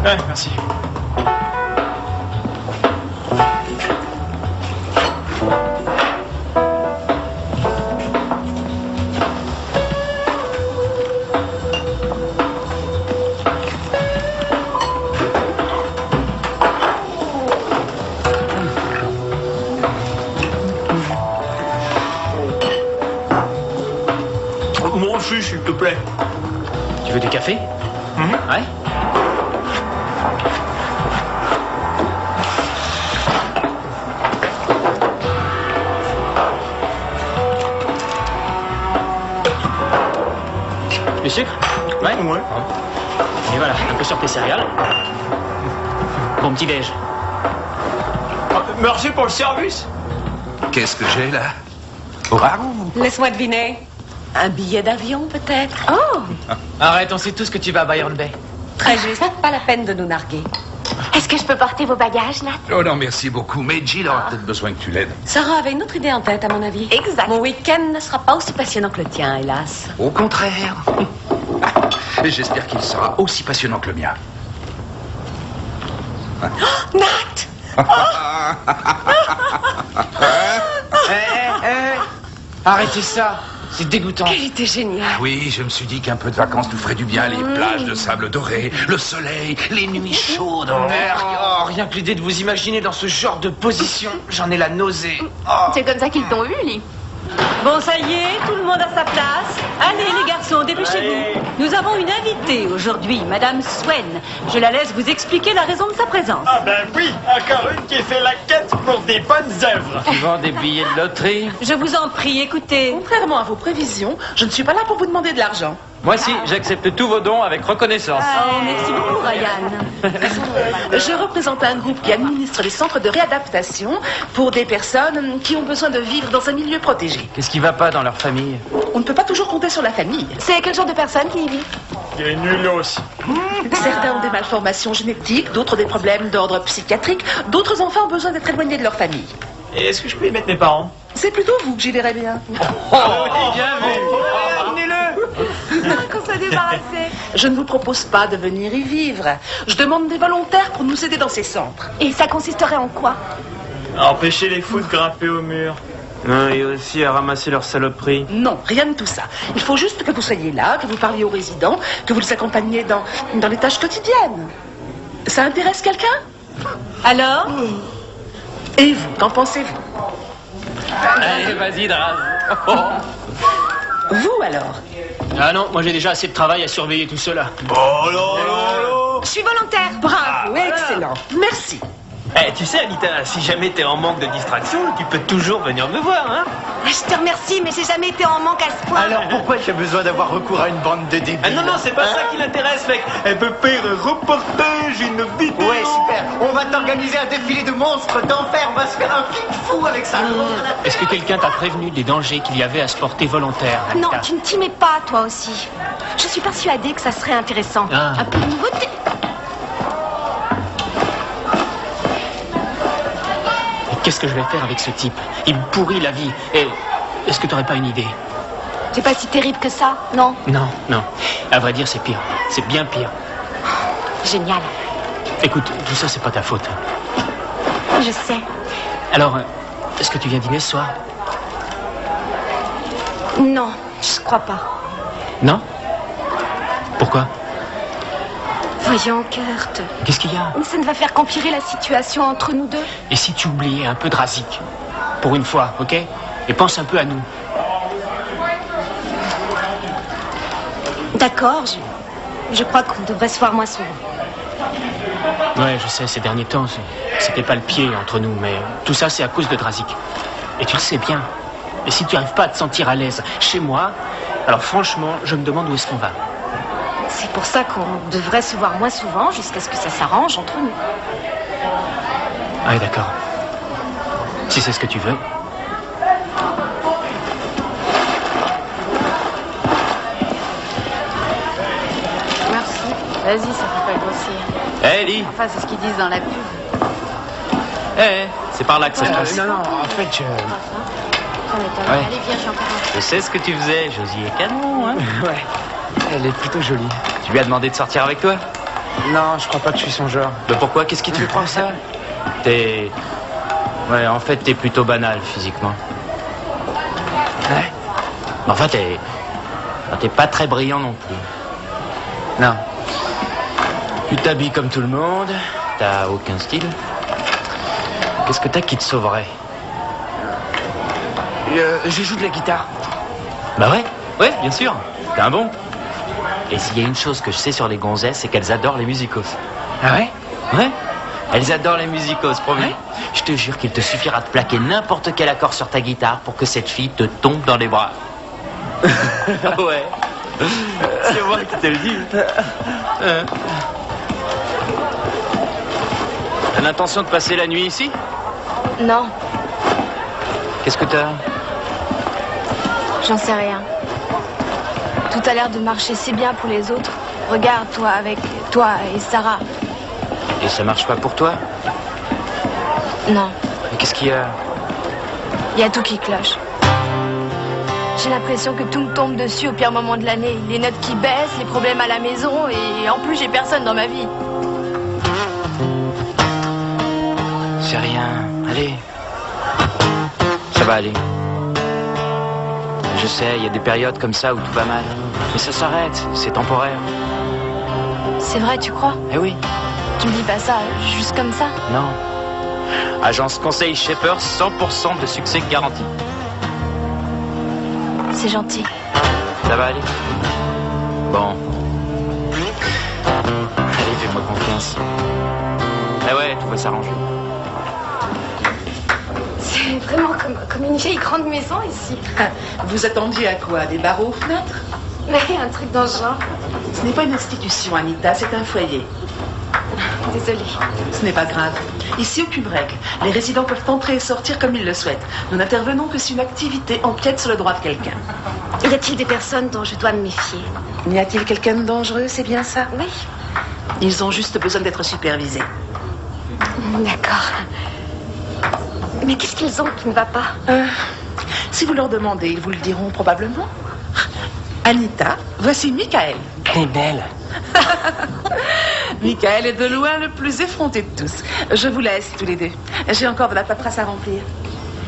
Ouais, merci. Mon jus, s'il te plaît. Tu veux du café? Ouais. Du sucre? Ouais. Ouais. Et voilà, un peu sur tes céréales. Bon petit déj. Merci pour le service. Qu'est-ce que j'ai là? Waouh! Laisse-moi deviner. Un billet d'avion, peut-être? Oh, Arrête, on sait tous que tu vas à Byron Bay. très juste. Pas la peine de nous narguer. Est-ce que je peux porter vos bagages, Nat? Oh non, merci beaucoup. Mais Jill aura peut-être besoin que tu l'aides. Sarah avait une autre idée en tête, à mon avis. Exact. Mon week-end ne sera pas aussi passionnant que le tien, hélas. Au contraire. Et j'espère qu'il sera aussi passionnant que le mien. Nat! Arrêtez ça, c'est dégoûtant. Elle était géniale. Oui, je me suis dit qu'un peu de vacances nous ferait du bien. Les plages de sable doré, le soleil, les nuits chaudes. Rien que l'idée de vous imaginer dans ce genre de position, j'en ai la nausée. C'est comme ça qu'ils t'ont eu, Lee. Bon, ça y est, tout le monde à sa place. Allez, les garçons, dépêchez-vous. Nous avons une invitée aujourd'hui, Madame Swen. Je la laisse vous expliquer la raison de sa présence. Ah ben oui, encore une qui fait la quête pour des bonnes œuvres. Tu vends des billets de loterie? Je vous en prie, écoutez. Contrairement à vos prévisions, je ne suis pas là pour vous demander de l'argent. Moi si, j'accepte tous vos dons avec reconnaissance. Oh, merci beaucoup, Ryan. Je représente un groupe qui administre les centres de réadaptation pour des personnes qui ont besoin de vivre dans un milieu protégé. Qu'est-ce qui va pas dans leur famille? On ne peut pas toujours compter sur la famille. C'est quel genre de personne qui y vit? Il est nul aussi. Certains ont des malformations génétiques, d'autres des problèmes d'ordre psychiatrique, d'autres enfants ont besoin d'être éloignés de leur famille. Et est-ce que je peux y mettre mes parents? C'est plutôt vous que j'y verrais bien. Bien vu. Qu'on soit débarrassé. Je ne vous propose pas de venir y vivre. Je demande des volontaires pour nous aider dans ces centres. Et ça consisterait en quoi? Empêcher les fous de grimper au mur. Et aussi à ramasser leurs saloperies. Non, rien de tout ça. Il faut juste que vous soyez là, que vous parliez aux résidents, que vous les accompagniez dans les tâches quotidiennes. Ça intéresse quelqu'un? Alors? Et vous, qu'en pensez-vous? Allez, vas-y, Draz. Vous alors? Ah non, moi j'ai déjà assez de travail à surveiller tout cela. Oh là là là. Je suis volontaire. Bravo, excellent. Merci. Eh, tu sais, Anita, si jamais t'es en manque de distraction, tu peux toujours venir me voir, hein? Je te remercie, mais j'ai jamais été en manque à ce point. Alors pourquoi tu as besoin d'avoir recours à une bande de débiles? Ah non, non, c'est pas ça qui l'intéresse, mec. Elle peut faire un reportage, une vidéo. Ouais, super. On va t'organiser un défilé de monstres d'enfer. On va se faire un film fou avec ça. Est-ce que quelqu'un t'a prévenu des dangers qu'il y avait à se porter volontaire? Non, Anita? tu ne t'y mets pas, toi aussi. Je suis persuadée que ça serait intéressant. Ah. Un peu de nouveauté. Qu'est-ce que je vais faire avec ce type? Il me pourrit la vie. Et est-ce que t'aurais pas une idée? C'est pas si terrible que ça, non? Non, non. À vrai dire, c'est pire. C'est bien pire. Génial. Écoute, tout ça, c'est pas ta faute. Je sais. Alors, est-ce que tu viens dîner ce soir? Non, je crois pas. Non? Pourquoi? Voyons, Kurt. Qu'est-ce qu'il y a? Ça ne va faire qu'empirer la situation entre nous deux. Et si tu oubliais un peu de Razik? Pour une fois, ok? Et pense un peu à nous. D'accord, je crois qu'on devrait se voir moins souvent. Ouais, je sais, ces derniers temps, c'était pas le pied entre nous, mais tout ça, c'est à cause de Drazik. Et tu le sais bien. Et si tu n'arrives pas à te sentir à l'aise chez moi, alors franchement, je me demande où est-ce qu'on va. C'est pour ça qu'on devrait se voir moins souvent jusqu'à ce que ça s'arrange entre nous. Ouais, d'accord. Si c'est ce que tu veux. Merci. Vas-y, ça fait pas grossir. Hé, Ellie. Enfin, c'est ce qu'ils disent dans la pub. C'est par là que ça se passe. Non, en fait, Ouais. Allez, viens, j'ai encore un. Je sais ce que tu faisais, Josie est canon, hein. ouais, elle est plutôt jolie. Tu lui as demandé de sortir avec toi? Non, je crois pas que je suis son genre. Mais pourquoi? Qu'est-ce qui te fait croire ça? T'es... Ouais, en fait, t'es plutôt banal, physiquement. Ouais. Enfin, t'es pas très brillant non plus. Non. Tu t'habilles comme tout le monde, t'as aucun style. Qu'est-ce que t'as qui te sauverait? Je joue de la guitare. Bah ouais, bien sûr. T'es un bon. Et s'il y a une chose que je sais sur les gonzesses, c'est qu'elles adorent les musicos. Ah ouais? Ouais. Elles adorent les musicos, promis. Ouais. Je te jure qu'il te suffira de plaquer n'importe quel accord sur ta guitare pour que cette fille te tombe dans les bras. Ouais. C'est moi qui te le dis. T'as l'intention de passer la nuit ici? Non, Qu'est-ce que t'as? j'en sais rien. Tout a l'air de marcher si bien pour les autres. Regarde, toi, avec toi et Sarah. Et ça marche pas pour toi? Non, Mais qu'est-ce qu'il y a? il y a tout qui cloche. J'ai l'impression que tout me tombe dessus au pire moment de l'année. Les notes qui baissent, les problèmes à la maison, et en plus j'ai personne dans ma vie. C'est rien. Allez. Ça va aller. Je sais, il y a des périodes comme ça où tout va mal. Mais ça s'arrête, c'est temporaire. C'est vrai, tu crois? Eh oui. Tu me dis pas ça juste comme ça? Non. Agence Conseil Shepard, 100% de succès garanti. C'est gentil. Ça va aller? Bon. Allez, fais-moi confiance. Ah ouais, tout va s'arranger. C'est vraiment comme une vieille grande maison ici. Vous attendiez à quoi? Des barreaux aux fenêtres? Mais un truc dans ce genre. Ce n'est pas une institution, Anita, c'est un foyer. Désolée. Ce n'est pas grave. Ici, aucune règle. Les résidents peuvent entrer et sortir comme ils le souhaitent. Nous n'intervenons que si une activité empiète sur le droit de quelqu'un. Y a-t-il des personnes dont je dois me méfier? Y a-t-il quelqu'un de dangereux, c'est bien ça? Oui. Ils ont juste besoin d'être supervisés. D'accord. Mais qu'est-ce qu'ils ont qui ne va pas? Si vous leur demandez, ils vous le diront probablement. Anita, voici Michael. Elle est belle. Michael est de loin le plus effronté de tous. Je vous laisse tous les deux. J'ai encore de la paperasse à remplir.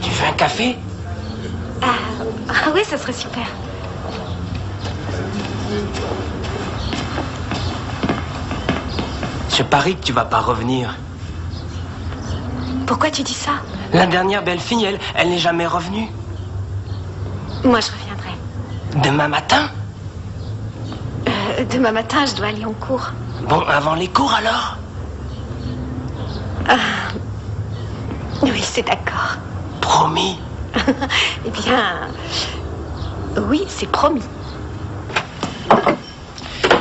Tu veux un café? Ah oui, ça serait super. Je parie que tu vas pas revenir. Pourquoi tu dis ça? La dernière belle fille, elle n'est jamais revenue. Moi, je reviendrai. Demain matin? Demain matin, je dois aller en cours. Bon, avant les cours alors? Oui, c'est d'accord. Promis. Eh bien... Oui, c'est promis.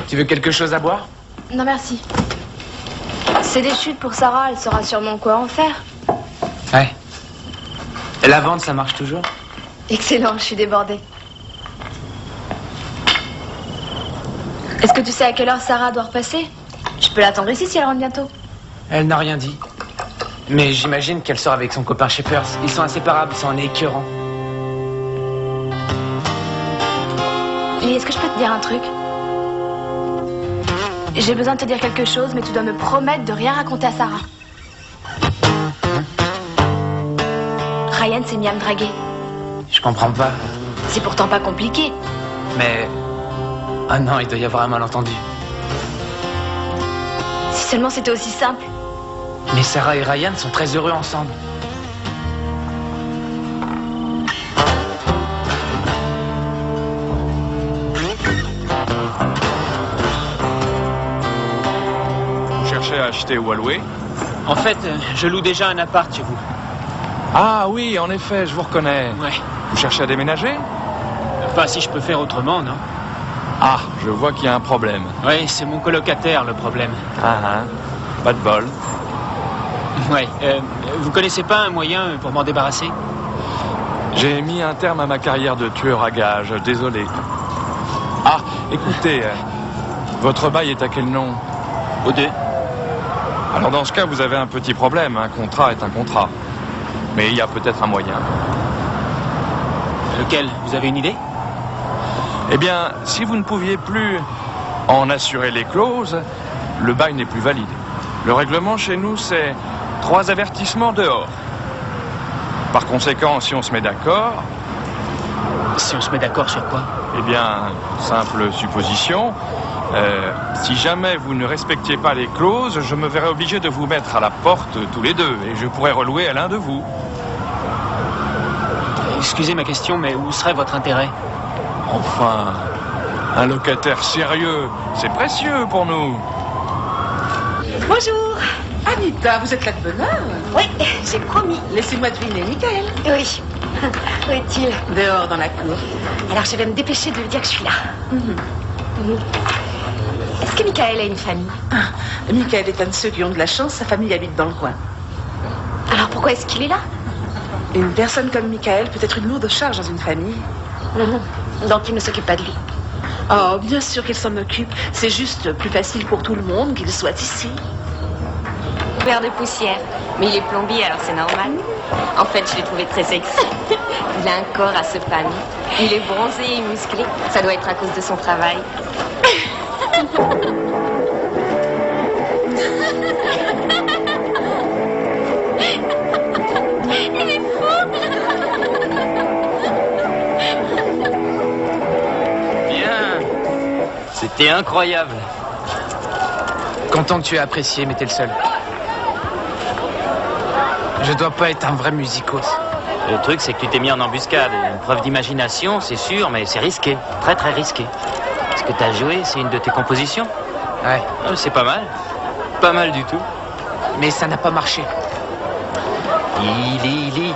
Tu veux quelque chose à boire? Non, merci. C'est des chutes pour Sarah, elle saura sûrement quoi en faire. Ouais. Et la vente, ça marche toujours? Excellent, je suis débordée. Est-ce que tu sais à quelle heure Sarah doit repasser? Je peux l'attendre ici si elle rentre bientôt. Elle n'a rien dit. Mais j'imagine qu'elle sort avec son copain Shepard. Ils sont inséparables, c'est en écœurant. Et est-ce que je peux te dire un truc? J'ai besoin de te dire quelque chose, mais tu dois me promettre de rien raconter à Sarah. Ryan s'est mis à me draguer. Je comprends pas. C'est pourtant pas compliqué. Mais... Ah non, il doit y avoir un malentendu. Si seulement c'était aussi simple. Mais Sarah et Ryan sont très heureux ensemble. Vous cherchez à acheter ou à louer? En fait, je loue déjà un appart chez vous. Ah oui, en effet, je vous reconnais. Ouais. Vous cherchez à déménager? Pas si je peux faire autrement, non? Ah, je vois qu'il y a un problème. Ouais, c'est mon colocataire, le problème. Pas de bol. Ouais. Vous connaissez pas un moyen pour m'en débarrasser? J'ai mis un terme à ma carrière de tueur à gages, désolé. Ah, écoutez, votre bail est à quel nom? O2. Alors dans ce cas, vous avez un petit problème. Un contrat est un contrat. Mais il y a peut-être un moyen. Lequel? Vous avez une idée? Eh bien, si vous ne pouviez plus en assurer les clauses, le bail n'est plus valide. Le règlement chez nous, c'est 3 avertissements dehors. Par conséquent, si on se met d'accord... Si on se met d'accord sur quoi? Eh bien, simple supposition. Si jamais vous ne respectiez pas les clauses, je me verrais obligé de vous mettre à la porte tous les deux et je pourrais relouer à l'un de vous. Excusez ma question, mais où serait votre intérêt? Enfin, un locataire sérieux, c'est précieux pour nous. Bonjour. Anita, vous êtes là de bonne heure? Oui, j'ai promis. Laissez-moi deviner, Michael. Oui. Où est-il? Dehors, dans la cour. Alors je vais me dépêcher de lui dire que je suis là. Est-ce que Michael a une famille? Michael est un de ceux qui ont de la chance, sa famille habite dans le coin. Alors pourquoi est-ce qu'il est là? Une personne comme Michael peut être une lourde charge dans une famille. Donc il ne s'occupe pas de lui. Oh, bien sûr qu'il s'en occupe. C'est juste plus facile pour tout le monde qu'il soit ici. Père de poussière. Mais il est plombier, alors c'est normal. En fait, je l'ai trouvé très sexy. Il a un corps à se panne. Il est bronzé et musclé. Ça doit être à cause de son travail. Il est fou. Bien. C'était incroyable. Content que tu aies apprécié, mais t'es le seul. Je dois pas être un vrai musicos. Le truc, c'est que tu t'es mis en embuscade. Une preuve d'imagination, c'est sûr, mais c'est risqué. Très, très risqué. Ce que t'as joué, c'est une de tes compositions? Ouais. C'est pas mal. Pas mal du tout. Mais ça n'a pas marché. Lily,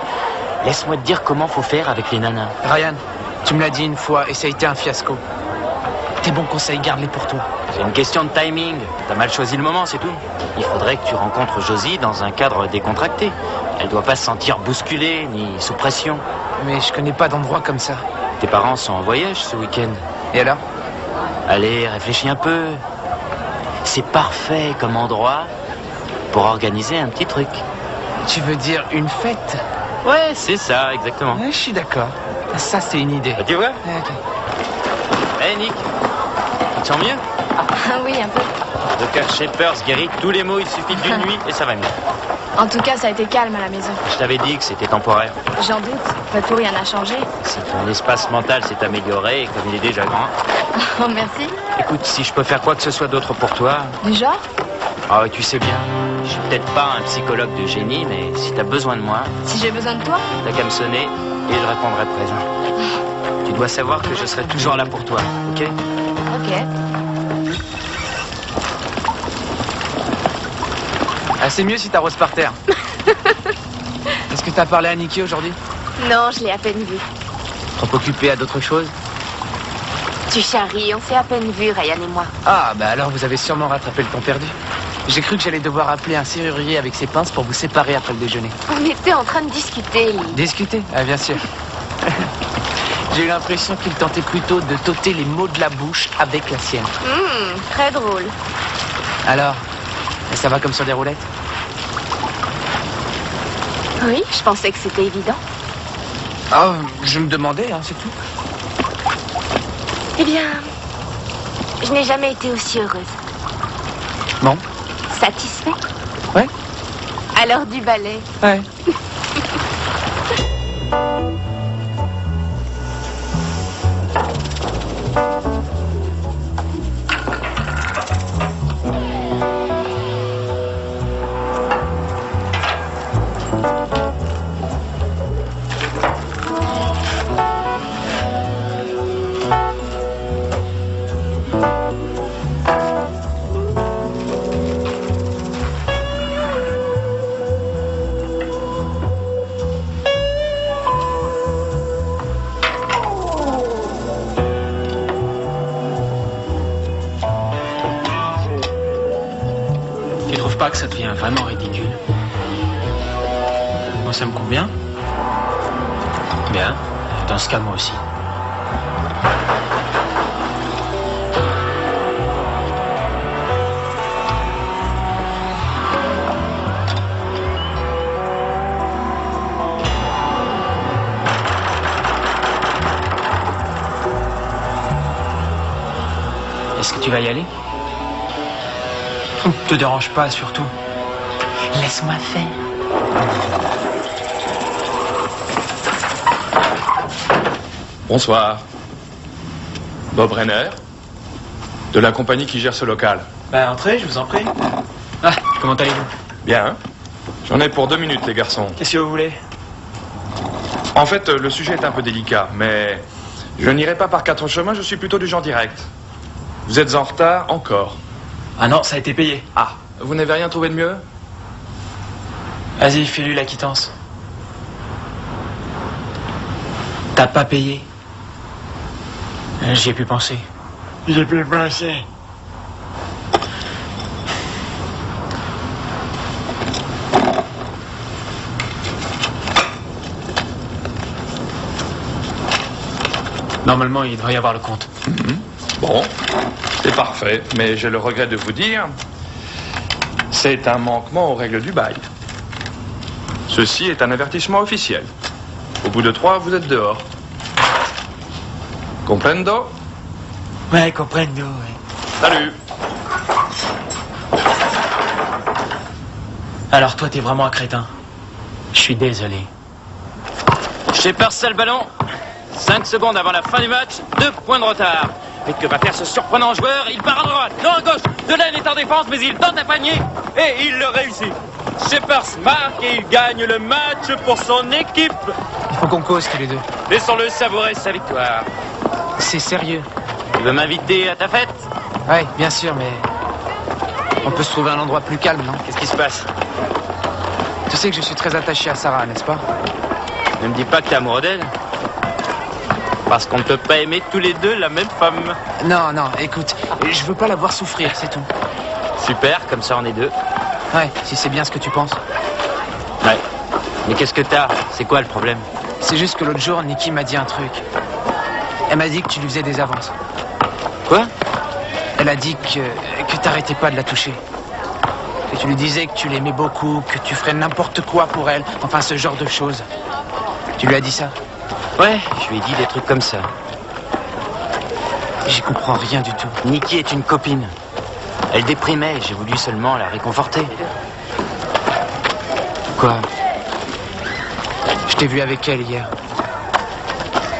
laisse-moi te dire comment faut faire avec les nanas. Ryan, tu me l'as dit une fois et ça a été un fiasco. Tes bons conseils, garde-les pour toi. C'est une question de timing. T'as mal choisi le moment, c'est tout. Il faudrait que tu rencontres Josie dans un cadre décontracté. Elle doit pas se sentir bousculée, ni sous pression. Mais je connais pas d'endroit comme ça. Tes parents sont en voyage ce week-end. Et alors? Allez, réfléchis un peu. C'est parfait comme endroit pour organiser un petit truc. Tu veux dire une fête? Ouais, c'est ça, exactement. Ouais, je suis d'accord. Ça, c'est une idée. Bah, tu vois? Ouais, ok. Hey Nick, tu te sens mieux? Ah oui, un peu. Dr Shepers guérit tous les maux, il suffit d'une nuit et ça va mieux. En tout cas, ça a été calme à la maison. Je t'avais dit que c'était temporaire. J'en doute. Après tout, rien n'a changé. Si ton espace mental s'est amélioré, comme il est déjà grand. Oh, merci. Écoute, si je peux faire quoi que ce soit d'autre pour toi... Du genre? Ah ouais, tu sais bien. Je suis peut-être pas un psychologue de génie, mais si t'as besoin de moi... Si j'ai besoin de toi? T'as qu'à me sonner et je répondrai présent. Tu dois savoir que je serai toujours là pour toi, ok? Ok. Ah, c'est mieux si t'arroses par terre. Est-ce que t'as parlé à Nikki aujourd'hui? Non, je l'ai à peine vu. Trop occupé à d'autres choses? Tu charries, on s'est à peine vu, Ryan et moi. Ah, bah alors vous avez sûrement rattrapé le temps perdu. J'ai cru que j'allais devoir appeler un serrurier avec ses pinces pour vous séparer après le déjeuner. On était en train de discuter, Lee. Discuter? Ah, bien sûr. J'ai eu l'impression qu'il tentait plutôt de t'ôter les mots de la bouche avec la sienne. Très drôle. Alors, ça va comme sur des roulettes? Oui, je pensais que c'était évident. Ah, je me demandais, hein, c'est tout. Eh bien, je n'ai jamais été aussi heureuse. Bon? Satisfait? Ouais. À l'heure du ballet. Ouais. Pas que ça devient vraiment ridicule. Moi, ça me convient. Bien. Dans ce cas, moi aussi. Est-ce que tu vas y aller? Te dérange pas, surtout. Laisse-moi faire. Bonsoir. Bob Renner, de la compagnie qui gère ce local. Bah, entrez, je vous en prie. Ah, comment allez-vous? Bien. J'en ai pour 2 minutes, les garçons. Qu'est-ce que vous voulez? En fait, le sujet est un peu délicat, mais je n'irai pas par 4 chemins, je suis plutôt du genre direct. Vous êtes en retard encore. Ah non, ça a été payé. Ah, vous n'avez rien trouvé de mieux? Vas-y, fais-lui la quittance. T'as pas payé? J'y ai pu penser. J'ai pu penser. Normalement, il devrait y avoir le compte. Bon, c'est parfait, mais j'ai le regret de vous dire, c'est un manquement aux règles du bail. Ceci est un avertissement officiel. Au bout de 3, vous êtes dehors. Comprendo? Ouais, comprendo, ouais. Salut. Alors toi, t'es vraiment un crétin. Je suis désolé. Shepard le ballon. 5 secondes avant la fin du match, 2 points de retard. Et que va faire ce surprenant joueur? Il part à droite, non à gauche. Delaine est en défense, mais il tente un panier. Et il le réussit. Shepard marque et il gagne le match pour son équipe. Il faut qu'on cause tous les deux. Laissons-le savourer sa victoire. C'est sérieux. Tu veux m'inviter à ta fête? Ouais, bien sûr, mais... on peut se trouver un endroit plus calme, non? Qu'est-ce qui se passe? Tu sais que je suis très attaché à Sarah, n'est-ce pas? Ne me dis pas que t'es amoureux d'elle. Parce qu'on ne peut pas aimer tous les deux la même femme. Non, non, écoute, je veux pas la voir souffrir, c'est tout. Super, comme ça on est deux. Ouais, si c'est bien ce que tu penses. Ouais. Mais qu'est-ce que t'as? C'est quoi le problème? C'est juste que l'autre jour, Nikki m'a dit un truc. Elle m'a dit que tu lui faisais des avances. Quoi? Elle a dit que t'arrêtais pas de la toucher. Que tu lui disais que tu l'aimais beaucoup, que tu ferais n'importe quoi pour elle. Enfin, ce genre de choses. Tu lui as dit ça? Ouais, je lui ai dit des trucs comme ça. J'y comprends rien du tout. Nikki est une copine. Elle déprimait, j'ai voulu seulement la réconforter. Quoi? Je t'ai vu avec elle hier.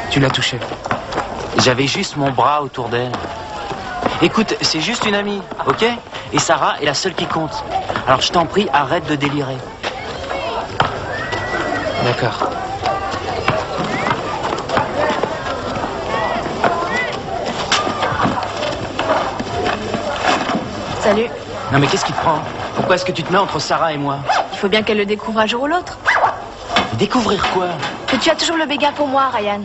Tu l'as touchée. J'avais juste mon bras autour d'elle. Écoute, c'est juste une amie, ok? Et Sarah est la seule qui compte. Alors je t'en prie, arrête de délirer. D'accord. Salut. Non mais qu'est-ce qui te prend? Pourquoi est-ce que tu te mets entre Sarah et moi? Il faut bien qu'elle le découvre un jour ou l'autre. Découvrir quoi? Que tu as toujours le béga pour moi, Ryan.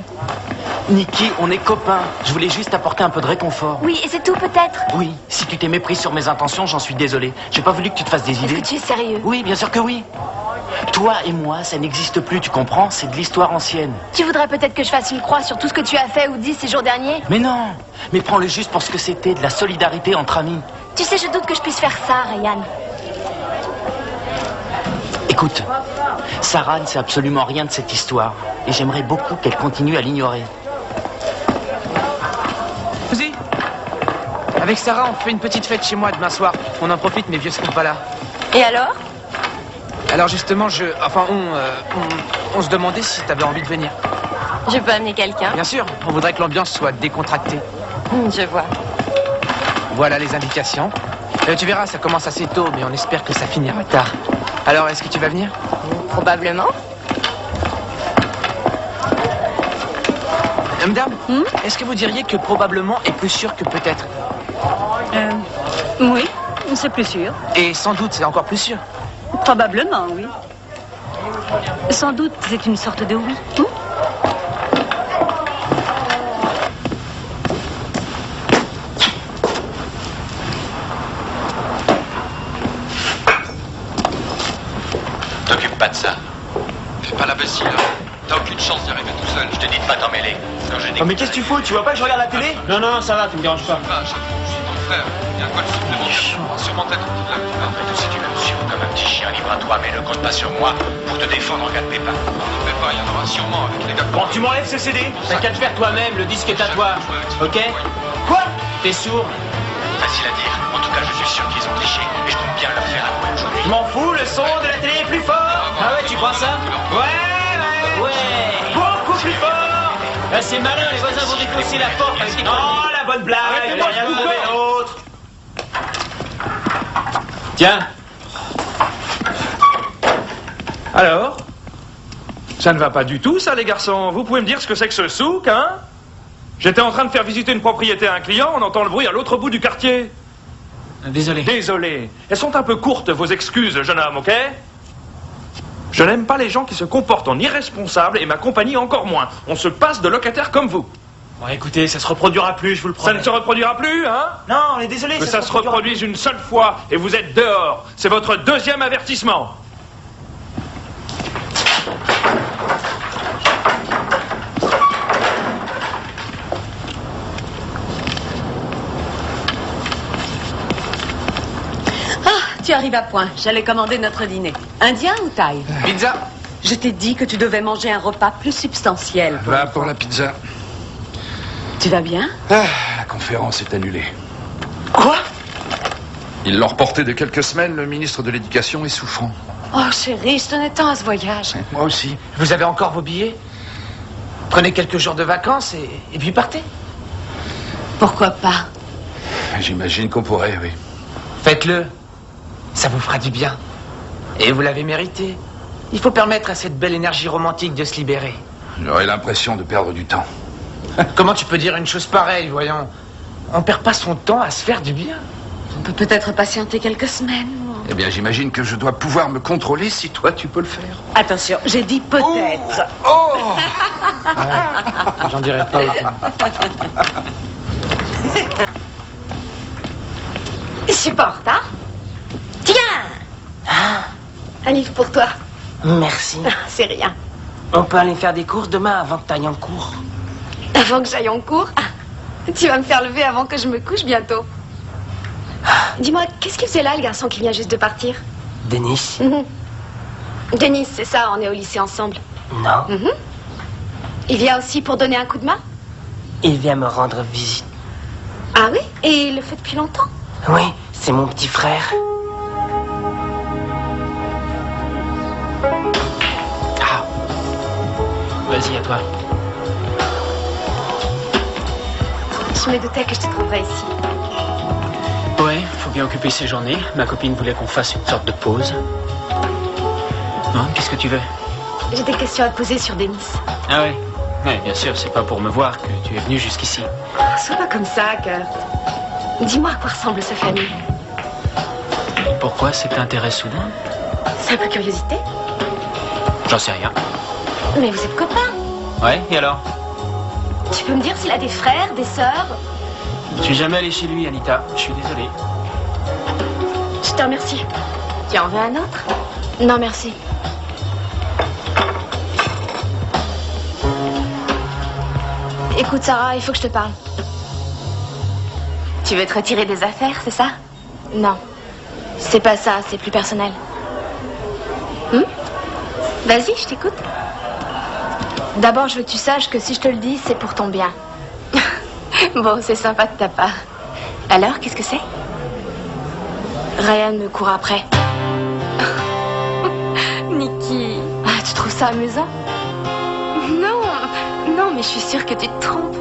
Nikki, on est copains. Je voulais juste apporter un peu de réconfort. Oui, et c'est tout peut-être. Oui, si tu t'es mépris sur mes intentions, j'en suis désolé. J'ai pas voulu que tu te fasses des Est-ce idées. que tu es sérieux? Oui, bien sûr que oui. Toi et moi, ça n'existe plus, tu comprends? C'est de l'histoire ancienne. Tu voudrais peut-être que je fasse une croix sur tout ce que tu as fait ou dit ces jours derniers? Mais non, mais prends-le juste pour ce que c'était, de la solidarité entre amis. Tu sais, je doute que je puisse faire ça, Ryan. Écoute, Sarah ne sait absolument rien de cette histoire. Et j'aimerais beaucoup qu'elle continue à l'ignorer. Vas-y. Avec Sarah, on fait une petite fête chez moi demain soir. On en profite, mes vieux seront pas là. Et alors? Alors justement, on se demandait si t'avais envie de venir. Je peux amener quelqu'un? Bien sûr, on voudrait que l'ambiance soit décontractée. Je vois. Voilà les indications. Tu verras, ça commence assez tôt, mais on espère que ça finira tard. Alors, est-ce que tu vas venir? Probablement. Madame, est-ce que vous diriez que probablement est plus sûr que peut-être? Oui, c'est plus sûr. Et sans doute, c'est encore plus sûr. Probablement, oui. Sans doute, c'est une sorte de oui. T'occupe pas de ça. Fais pas l'imbécile. T'as aucune chance d'y arriver tout seul. Je te dis de pas t'en mêler. Oh, mais qu'est-ce que tu fous? Tu vois pas que je regarde la télé? Non, non, ça va, tu me déranges pas. Je suis ton frère. Il y a quoi de supplémentaire? Sûrement t'être là. Après tout, si tu me suis comme un petit chien libre à toi, mais ne compte pas sur moi pour te défendre en cas de pépin. Ne fais pas, il y en aura sûrement avec les gars. Bon, tu m'enlèves ce CD? T'as qu'à le faire toi-même, le disque est à toi. Ok? Quoi? T'es sourd? facile à dire. En tout cas, je suis sûr qu'ils ont triché et je compte bien leur faire avouer aujourd'hui. Je m'en fous, le son de la télé est plus fort. Ah ouais, tu crois ça? Ouais. Beaucoup plus fort. Là, c'est malin, les voisins vont défoncer la porte avec des Oh, la bonne blague. Arrêtez-moi, Rien je vous trouvé vois. d'autre. Tiens. Alors? Ça ne va pas du tout, ça, les garçons. Vous pouvez me dire ce que c'est que ce souk, hein? J'étais en train de faire visiter une propriété à un client, on entend le bruit à l'autre bout du quartier. Désolé. Désolé. Elles sont un peu courtes, vos excuses, jeune homme, ok? Je n'aime pas les gens qui se comportent en irresponsables et ma compagnie encore moins. On se passe de locataires comme vous. Bon, écoutez, ça se reproduira plus, je vous le Ça promets. ne se reproduira plus, hein? Non, on est désolé. Que ça se reproduise une seule fois et vous êtes dehors. C'est votre deuxième avertissement. Tu arrives à point. J'allais commander notre dîner. Indien ou thaï? Pizza. Je t'ai dit que tu devais manger un repas plus substantiel. Va pour la pizza. Tu vas bien? Ah, la conférence est annulée. Quoi? Ils l'ont reporté de quelques semaines, le ministre de l'Éducation est souffrant. Oh chérie, je tenais tant à ce voyage. Moi aussi. Vous avez encore vos billets? Prenez quelques jours de vacances et puis partez. Pourquoi pas? J'imagine qu'on pourrait, oui. Faites-le. Ça vous fera du bien. Et vous l'avez mérité. Il faut permettre à cette belle énergie romantique de se libérer. J'aurais l'impression de perdre du temps. Comment tu peux dire une chose pareille, voyons? On perd pas son temps à se faire du bien. On peut peut-être patienter quelques semaines. Eh bien, j'imagine que je dois pouvoir me contrôler si toi, tu peux le faire. Attention, j'ai dit peut-être. Oh! J'en dirai pas autant. Je suis pas en retard. Tiens! Un livre pour toi. Merci. C'est rien. On peut aller faire des courses demain avant que t'ailles en cours. Avant que j'aille en cours, tu vas me faire lever avant que je me couche bientôt. Dis-moi, qu'est-ce qu'il faisait là, le garçon qui vient juste de partir? Denis? Denis, c'est ça, on est au lycée ensemble. Non. Il vient aussi pour donner un coup de main? Il vient me rendre visite. Ah oui? Et il le fait depuis longtemps? Oui, c'est mon petit frère. Ah. Vas-y, à toi. Je me doutais que je te trouverais ici. Ouais, faut bien occuper ses journées. Ma copine voulait qu'on fasse une sorte de pause. Non, qu'est-ce que tu veux? J'ai des questions à te poser sur Denis. Ah ouais? Ouais, bien sûr, c'est pas pour me voir que tu es venu jusqu'ici. Sois pas comme ça, Kurt. Dis-moi à quoi ressemble sa famille. Et pourquoi cet intérêt soudain? Simple curiosité. J'en sais rien. Mais vous êtes copains. Ouais, et alors? Tu peux me dire s'il a des frères, des sœurs? Je suis jamais allé chez lui, Anita. Je suis désolé. Je te remercie. Tu en veux un autre? Non, merci. Écoute, Sarah, il faut que je te parle. Tu veux te retirer des affaires, c'est ça? Non. C'est pas ça, c'est plus personnel. Vas-y, je t'écoute. D'abord, je veux que tu saches que si je te le dis, c'est pour ton bien. Bon, c'est sympa de ta part. Alors, qu'est-ce que c'est? Ryan me court après. Nikki. Ah, tu trouves ça amusant? Non, non, mais je suis sûre que tu te trompes.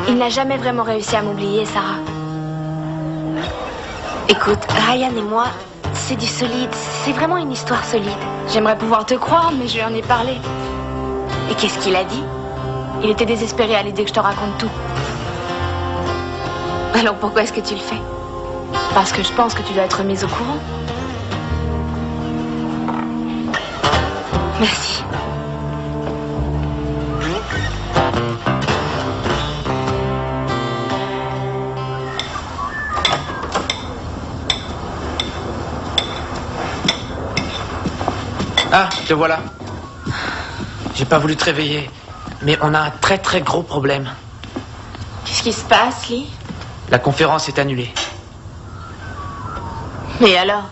Il n'a jamais vraiment réussi à m'oublier, Sarah. Écoute, Ryan et moi, c'est du solide. C'est vraiment une histoire solide. J'aimerais pouvoir te croire, mais je lui en ai parlé. Et qu'est-ce qu'il a dit? Il était désespéré à l'idée que je te raconte tout. Alors pourquoi est-ce que tu le fais? Parce que je pense que tu dois être mise au courant. Merci. Ah, te voilà. J'ai pas voulu te réveiller, mais on a un très très gros problème. Qu'est-ce qui se passe, Lee? La conférence est annulée. Mais alors?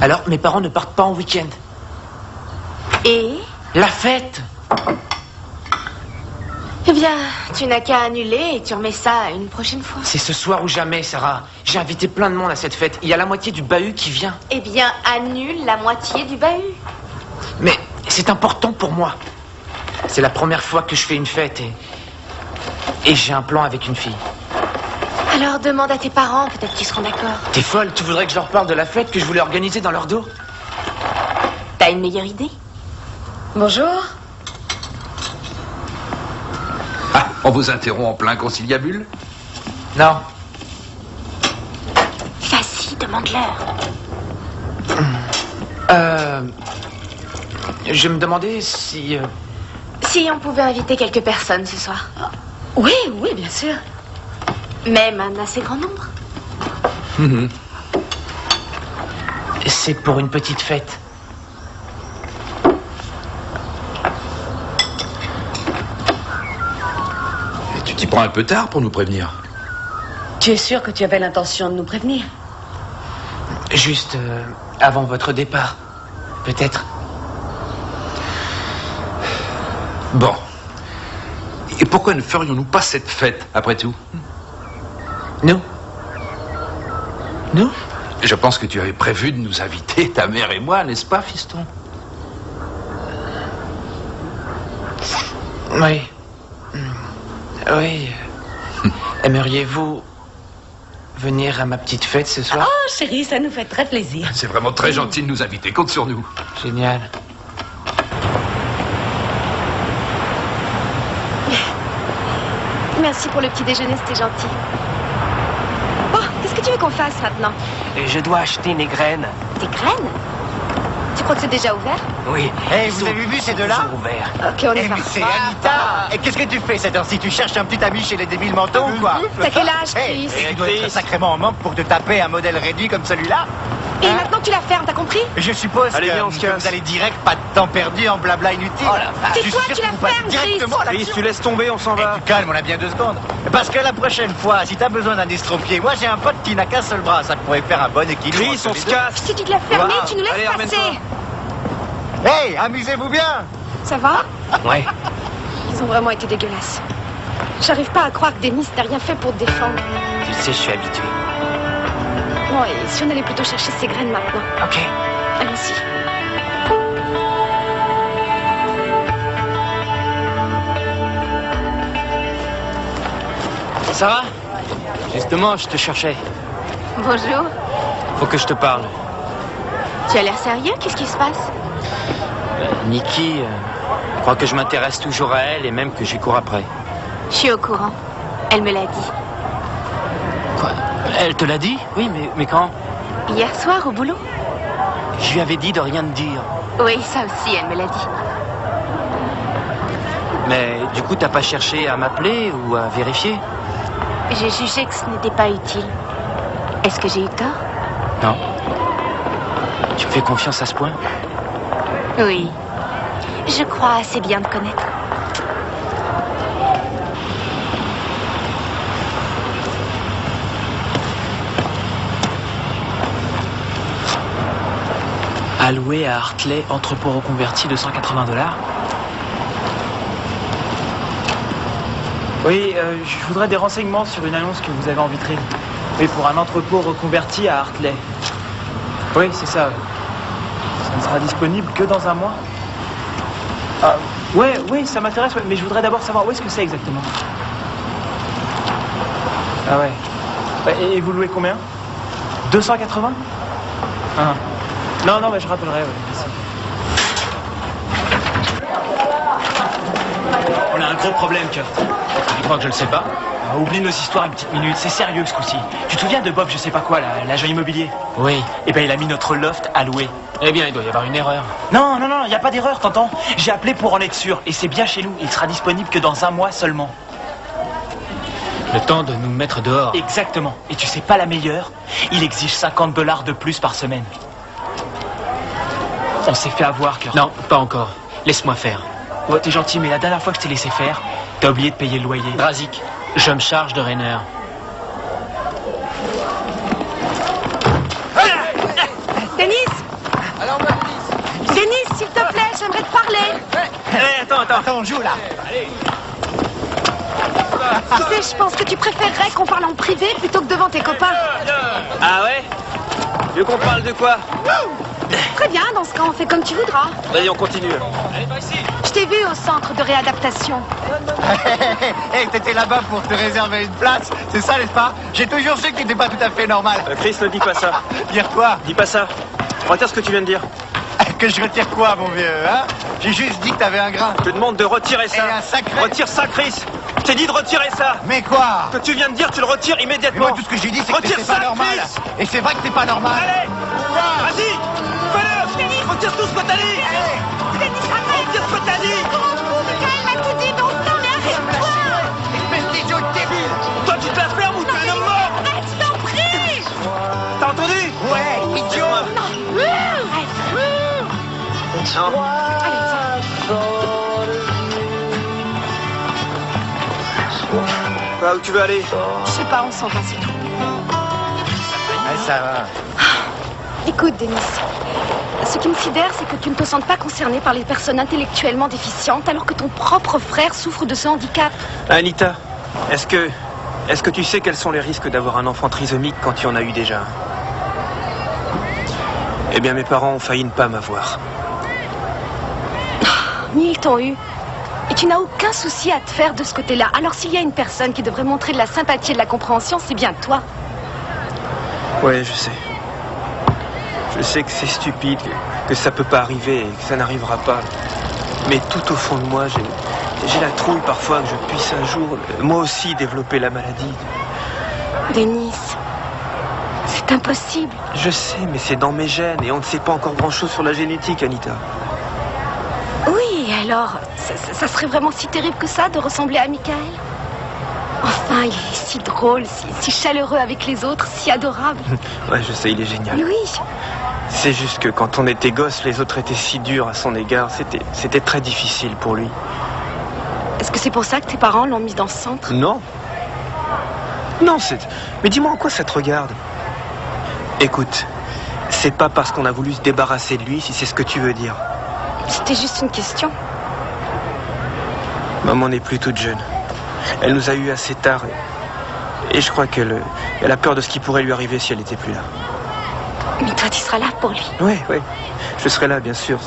Alors, mes parents ne partent pas en week-end. Et? La fête! Eh bien, tu n'as qu'à annuler et tu remets ça une prochaine fois. C'est ce soir ou jamais, Sarah. J'ai invité plein de monde à cette fête. Il y a la moitié du bahut qui vient. Eh bien, annule la moitié du bahut. Mais c'est important pour moi. C'est la première fois que je fais une fête et j'ai un plan avec une fille. Alors demande à tes parents, peut-être qu'ils seront d'accord. T'es folle, tu voudrais que je leur parle de la fête que je voulais organiser dans leur dos? T'as une meilleure idée? Bonjour. Ah, on vous interrompt en plein conciliabule? Non. Vas-y, demande-leur. Je me demandais si... Si on pouvait inviter quelques personnes ce soir. Oui, oui, bien sûr. Même un assez grand nombre. C'est pour une petite fête. Et tu t'y prends un peu tard pour nous prévenir. Tu es sûr que tu avais l'intention de nous prévenir? Juste avant votre départ, peut-être. Bon. Et pourquoi ne ferions-nous pas cette fête, après tout? Nous? Nous? Je pense que tu avais prévu de nous inviter, ta mère et moi, n'est-ce pas, fiston? Oui. Oui. Aimeriez-vous venir à ma petite fête ce soir? Oh, chérie, ça nous fait très plaisir. C'est vraiment très gentil de nous inviter. Compte sur nous. Génial. Merci pour le petit déjeuner, c'était gentil. Bon, qu'est-ce que tu veux qu'on fasse maintenant? Je dois acheter des graines. Des graines? Tu crois que c'est déjà ouvert? Oui. Hey, vous avez vu ces deux-là? Ouvert. Ok, on est Eh, mais parti. c'est Anita! Et qu'est-ce que tu fais cette heure-ci? Tu cherches un petit ami chez les débiles mentaux ou quoi? T'as quel âge, Hey, Chris? tu dois être sacrément en manque pour te taper un modèle réduit comme celui-là. Et maintenant tu la fermes, t'as compris? Je suppose Allez, viens, on se que casse. vous allez direct, pas de temps perdu en blabla inutile. Oh la vache. Je C'est suis toi sûr qui que la vous passez fermes, Chris. directement à Chris, l'action. tu laisses tomber, on s'en Eh, va. tu calmes, on a bien 2 secondes. Parce que la prochaine fois, si t'as besoin d'un estropié, moi j'ai un pote qui n'a qu'un seul bras, ça pourrait faire un bon équilibre. Chris, entre on les se deux. casse. Si tu te l'as fermée, Voilà. tu nous laisses Allez, passer. ramène-toi. Hey, amusez-vous bien. Ça va? Ouais. Ils ont vraiment été dégueulasses. J'arrive pas à croire que Denis n'a rien fait pour te défendre. Tu sais, je suis habitué. Bon, et si on allait plutôt chercher ces graines maintenant? Ok. Allons-y. Sarah? Justement, je te cherchais. Bonjour. Faut que je te parle. Tu as l'air sérieux? Qu'est-ce qui se passe? Nikki croit que je m'intéresse toujours à elle et même que je lui cours après. Je suis au courant. Elle me l'a dit. Quoi? Elle te l'a dit? Oui, mais quand? Hier soir, au boulot? Je lui avais dit de rien te dire. Oui, ça aussi, elle me l'a dit. Mais du coup, t'as pas cherché à m'appeler ou à vérifier? J'ai jugé que ce n'était pas utile. Est-ce que j'ai eu tort? Non. Tu me fais confiance à ce point? Oui. Je crois assez bien te connaître. Alloué à Hartley, entrepôt reconverti de $180. Oui, je voudrais des renseignements sur une annonce que vous avez en vitrine. Oui, pour un entrepôt reconverti à Hartley. Oui, c'est ça. Ça ne sera disponible que dans un mois. Ah, ouais, oui, ça m'intéresse, ouais, mais je voudrais d'abord savoir où est-ce que c'est exactement. Ah ouais. Ouais, et vous louez combien? 280? Ah. Non, non, mais je rappellerai, ouais, merci. On a un gros problème, Kurt. Tu crois que je le sais pas? Ah, oublie nos histoires une petite minute, c'est sérieux ce coup-ci. Tu te souviens de Bob, je sais pas quoi, l'agent immobilier? Oui. Eh ben, il a mis notre loft à louer. Eh bien, il doit y avoir une erreur. Non, non, non, il n'y a pas d'erreur, t'entends? J'ai appelé pour en être sûr, et c'est bien chez nous. Il sera disponible que dans un mois seulement. Le temps de nous mettre dehors. Exactement. Et tu sais pas la meilleure? Il exige $50 de plus par semaine. On s'est fait avoir, Kurt. Non, pas encore. Laisse-moi faire. Ouais, t'es gentil, mais la dernière fois que je t'ai laissé faire, t'as oublié de payer le loyer. Drazik, je me charge de Rainer. Denis! Denis, s'il te plaît, j'aimerais te parler. Attends, on joue là. Allez. Tu sais, je pense que tu préférerais qu'on parle en privé plutôt que devant tes copains. Ah ouais? Tu veux qu'on parle de quoi? Très bien, dans ce cas, on fait comme tu voudras. Vas-y, on continue. Allez, par ici. Je t'ai vu au centre de réadaptation. Hé, t'étais là-bas pour te réserver une place, c'est ça, n'est-ce pas? J'ai toujours su que t'étais pas tout à fait normal. Chris, ne dis pas ça. Dire quoi? Dis pas ça. Retire ce que tu viens de dire. Que je retire quoi, mon vieux, hein? J'ai juste dit que t'avais un grain. Je te demande de retirer ça. Et un sacré... Retire ça, Chris. Je t'ai dit de retirer ça. Mais quoi? Ce que tu viens de dire, tu le retires Mais immédiatement. moi, tout ce que j'ai dit, c'est que Retire t'étais ça, pas normal. Chris. Et c'est vrai que t'es pas normal. Allez, vas-y, fais-le. Retire tout ce que t'as dit. Retire ce que t'as dit. Michael m'a tout dit, bon sang, mais arrête-toi. Espèce d'idiot de débile. Toi, tu te la fermes ou tu es un homme mort. Arrête, je t'en prie. T'as entendu? Ouais, idiot. Non. Où tu veux aller? Je sais pas, on s'en va, c'est tout. Ah, ça va. Écoute, Denis, ce qui me sidère, c'est que tu ne te sens pas concerné par les personnes intellectuellement déficientes alors que ton propre frère souffre de ce handicap. Anita, est-ce que tu sais quels sont les risques d'avoir un enfant trisomique quand tu en as eu déjà un? Eh bien, mes parents ont failli ne pas m'avoir. Ni ils t'ont eu. Et tu n'as aucun souci à te faire de ce côté-là. Alors s'il y a une personne qui devrait montrer de la sympathie et de la compréhension, c'est bien toi. Ouais, je sais. Je sais que c'est stupide, que ça peut pas arriver et que ça n'arrivera pas. Mais tout au fond de moi, j'ai la trouille parfois que je puisse un jour, moi aussi, développer la maladie. Denis, c'est impossible. Je sais, mais c'est dans mes gènes et on ne sait pas encore grand-chose sur la génétique, Anita. Oui, alors, ça serait vraiment si terrible que ça de ressembler à Michael? Enfin, il est si drôle, si chaleureux avec les autres, si adorable. Ouais, je sais, il est génial. Oui. C'est juste que quand on était gosse, les autres étaient si durs à son égard. C'était très difficile pour lui. Est-ce que c'est pour ça que tes parents l'ont mis dans ce centre? Non. Non, mais dis-moi en quoi ça te regarde? Écoute, c'est pas parce qu'on a voulu se débarrasser de lui, si c'est ce que tu veux dire. C'était juste une question. Maman n'est plus toute jeune. Elle nous a eus assez tard. Et je crois qu'elle a peur de ce qui pourrait lui arriver si elle n'était plus là. Mais toi, tu seras là pour lui. Oui. Je serai là, bien sûr.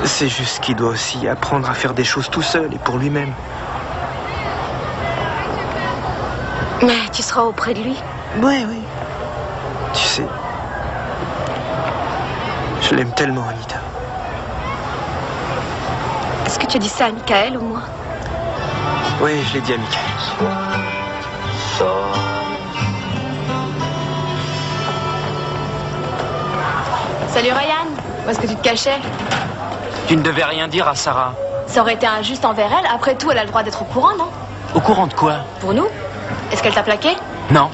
C'est juste qu'il doit aussi apprendre à faire des choses tout seul et pour lui-même. Mais tu seras auprès de lui? Oui. Tu sais, je l'aime tellement, Anita. Est-ce que tu as dit ça à Michael ou moi? Oui, je l'ai dit à Michael. Salut Ryan, où est-ce que tu te cachais? Tu ne devais rien dire à Sarah. Ça aurait été injuste envers elle, après tout elle a le droit d'être au courant, non? Au courant de quoi? Pour nous? Est-ce qu'elle t'a plaqué? Non.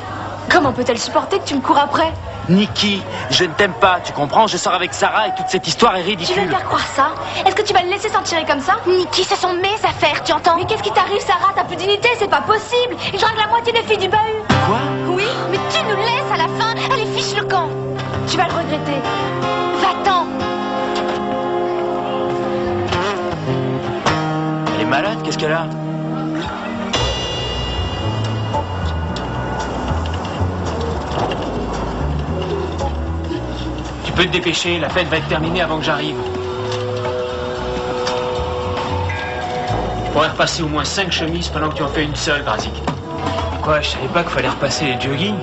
Comment peut-elle supporter que tu me cours après? Nikki, je ne t'aime pas, tu comprends? Je sors avec Sarah et toute cette histoire est ridicule. Tu veux me faire croire ça? Est-ce que tu vas le laisser s'en tirer comme ça? Nikki, ce sont mes affaires, tu entends? Mais qu'est-ce qui t'arrive, Sarah? T'as plus d'unité, c'est pas possible! Il drague la moitié des filles du bahut! Quoi? Oui, mais tu nous laisses à la fin! Allez, fiche le camp! Tu vas le regretter. Va-t'en! Elle est malade, qu'est-ce qu'elle a? Tu peux te dépêcher, la fête va être terminée avant que j'arrive. Tu pourrais repasser au moins 5 chemises pendant que tu en fais une seule, Grazik. Quoi, je savais pas qu'il fallait repasser les jogging?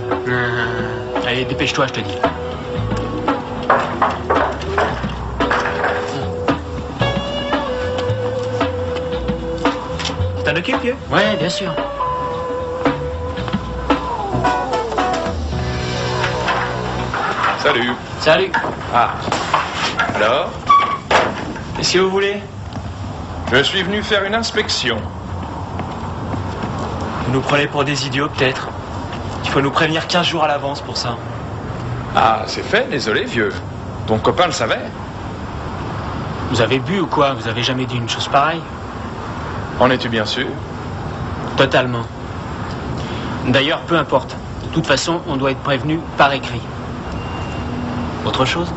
Allez, dépêche-toi, je te dis. T'en occupes, vieux? Ouais, bien sûr. Salut. Salut. Ah. Alors? Qu'est-ce que vous voulez? Je suis venu faire une inspection. Vous nous prenez pour des idiots, peut-être. Il faut nous prévenir 15 jours à l'avance pour ça. Ah, c'est fait, désolé, vieux. Ton copain le savait. Vous avez bu ou quoi? Vous avez jamais dit une chose pareille? En es-tu bien sûr? Totalement. D'ailleurs, peu importe. De toute façon, on doit être prévenu par écrit. Autre chose?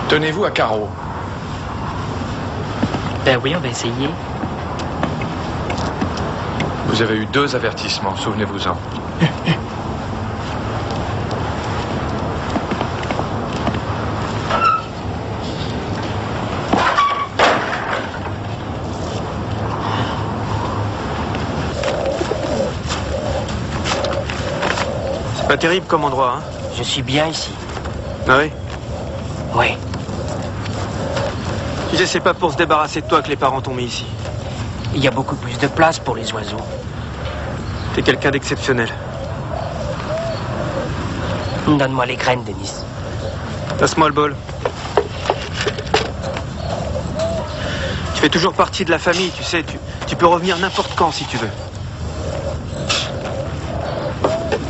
Tenez-vous à carreau. Ben oui, on va essayer. Vous avez eu 2 avertissements, souvenez-vous-en. C'est pas terrible comme endroit, hein? Je suis bien ici. Ah oui? Oui. Tu sais, c'est pas pour se débarrasser de toi que les parents t'ont mis ici. Il y a beaucoup plus de place pour les oiseaux. T'es quelqu'un d'exceptionnel. Donne-moi les graines, Denis. Passe-moi le bol. Tu fais toujours partie de la famille, tu sais. Tu peux revenir n'importe quand si tu veux.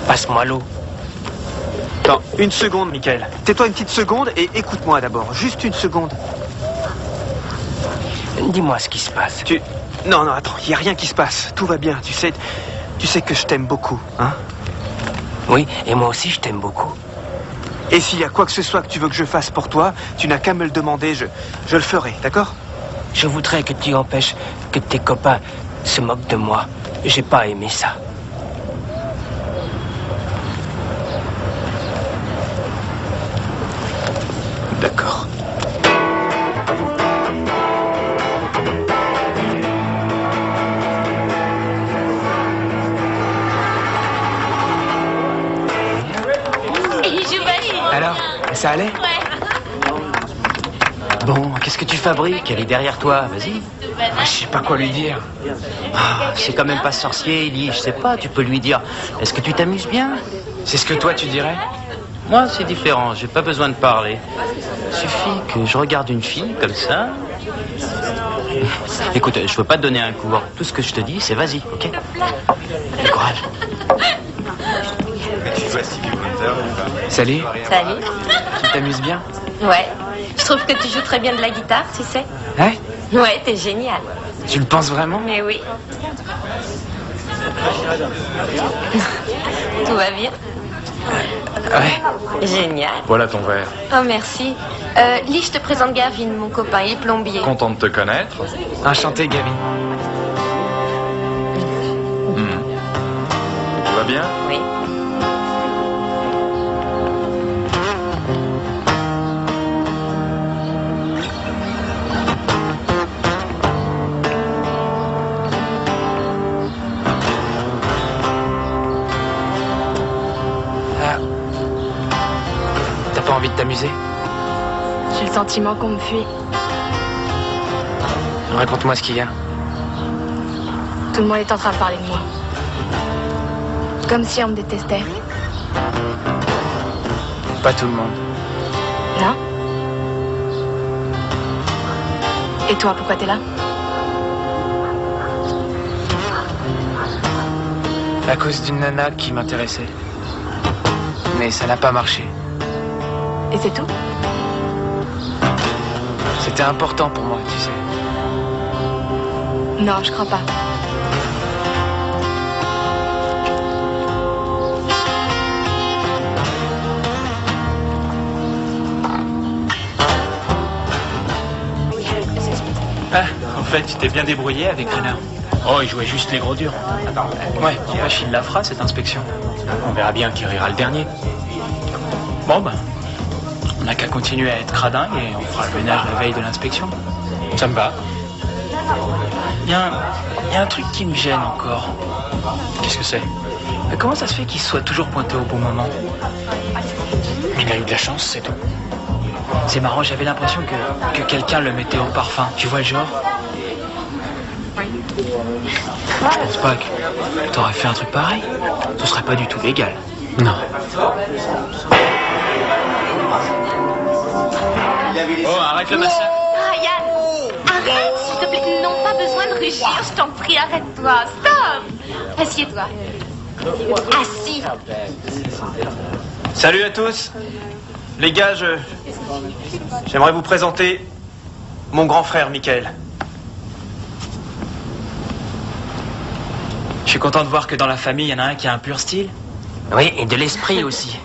Passe-moi l'eau. Attends, une seconde, Michael. Tais-toi une petite seconde et écoute-moi d'abord. Juste une seconde. Dis-moi ce qui se passe. Non, attends, il n'y a rien qui se passe. Tout va bien, tu sais que je t'aime beaucoup, hein? Oui, et moi aussi je t'aime beaucoup. Et s'il y a quoi que ce soit que tu veux que je fasse pour toi, tu n'as qu'à me le demander, je le ferai, d'accord? Je voudrais que tu empêches que tes copains se moquent de moi. J'ai pas aimé ça. D'accord. Alors, ça allait? Bon, qu'est-ce que tu fabriques? Elle est derrière toi, vas-y. Je sais pas quoi lui dire. C'est quand même pas sorcier, Ellie, je sais pas, tu peux lui dire. Est-ce que tu t'amuses bien? C'est ce que toi tu dirais? Moi, c'est différent, j'ai pas besoin de parler. Il suffit que je regarde une fille comme ça. Écoute, je veux pas te donner un cours. Tout ce que je te dis, c'est vas-y, ok? Bon courage. Salut. Salut. Tu t'amuses bien? Ouais. Je trouve que tu joues très bien de la guitare, tu sais. Ouais? Ouais, t'es génial. Tu le penses vraiment? Mais oui. Tout va bien? Ouais. Génial. Voilà ton verre. Oh, merci. Lee, je te présente Gavin, mon copain, il est plombier. Content de te connaître. Enchanté, Gavin. Tout va bien? Oui. T'as pas envie de t'amuser? J'ai le sentiment qu'on me fuit. Raconte-moi ce qu'il y a. Tout le monde est en train de parler de moi. Comme si on me détestait. Pas tout le monde. Non? Et toi, pourquoi t'es là? À cause d'une nana qui m'intéressait. Mais ça n'a pas marché. Et c'est tout? C'était important pour moi, tu sais. Non, je crois pas. En fait, tu t'es bien débrouillé avec Renner. Oh, il jouait juste les gros durs. Ouais, n'empêche, il la fera cette inspection. On verra bien qui rira le dernier. Bon, ben, on n'a qu'à continuer à être cradin et on fera le ménage la veille de l'inspection. Ça me va. Il y a un truc qui me gêne encore. Qu'est-ce que c'est? Mais comment ça se fait qu'il soit toujours pointé au bon moment? Il a eu de la chance, c'est tout. C'est marrant, j'avais l'impression que quelqu'un le mettait au parfum. Tu vois le genre? Je pense pas que t'aurais fait un truc pareil. Ce serait pas du tout légal. Non. Oh, arrête le massacre. Ryan, arrête, s'il te plaît. Non, pas besoin de rugir, je t'en prie, arrête-toi. Stop. Assieds-toi. Assis. Salut à tous. Les gars, j'aimerais vous présenter mon grand frère, Michael. Je suis content de voir que dans la famille, il y en a un qui a un pur style. Oui, et de l'esprit aussi.